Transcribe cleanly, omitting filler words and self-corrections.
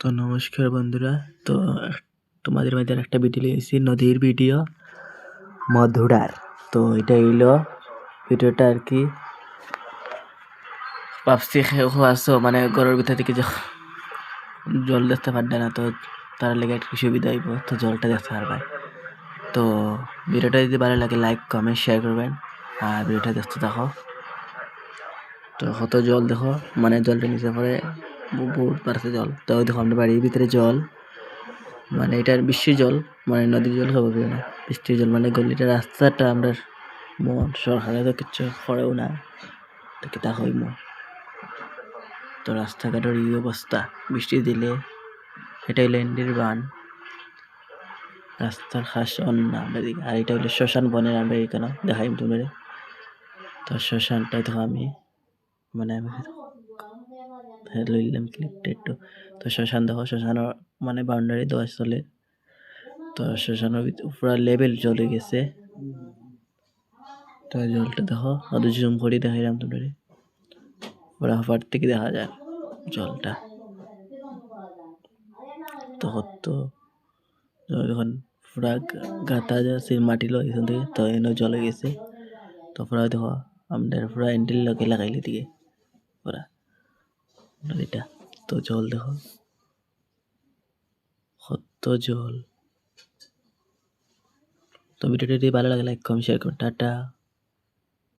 তো নমস্কার বন্ধুরা। তো তোমাদের মধ্যে একটা ভিডিও লিয়েছি, নদীর ভিডিও মধুরার। তো এটা হইলো ভিডিওটা আর কি ভাবছি কেউ আসো মানে ঘরের ভিতর থেকে জল দেখতে পারবে না, তো তার লেগে একটু সুবিধা হইব, তো জলটা দেখতে পারবে। তো ভিডিওটা যদি ভালো লাগে লাইক কমেন্ট শেয়ার করবেন আর ভিডিওটা দেখতে থাকো। তো কত জল দেখো, মানে জলটা নিচে পড়ে বহুত বাড়ছে জল। তো দেখো আমাদের বাড়ির ভিতরে জল, মানে এটার বৃষ্টির জল, মানে নদীর জল খাবো না, বৃষ্টির জল মানে গলিটা রাস্তাটা আমরা মন সরকারে তো কিচ্ছু করেও না, তো কিতা হইম। তো রাস্তাঘাটের এই অবস্থা বৃষ্টি দিলে, এটা হইলো এন্ডির বান, রাস্তার খাস অন্যা বেদিকে। আর এটা হইলো শ্মশান বনের, আমরা এখানে দেখাইম তোমার। তো শ্মশানটাই তো আমি মানে আমি লইলাম ক্লিপটা একটু। তো শ্মশান দেখো, শ্মশানের মানে বাউন্ডারি দেওয়া চলে। তো শ্মশানের পুরা লেভেল চলে গেছে। তো জলটা দেখো, অত জুম করে দেখাইলাম তোমরা, ওরা হাফার থেকে দেখা যায় জলটা। তখন তো যখন পুরা গাতা যাচ্ছে মাটি লো এখান থেকে, তো এনে জলে গেছে। তো পুরা দেখো আমাদের পুরা এন্টিল লগে লাগাইলে দিকে পুরা নদীটা। তো জল দেখো কত জল। তো ভিডিওটি ভালো লাগে লাইক কমেন্ট শেয়ার করুন। টাটা।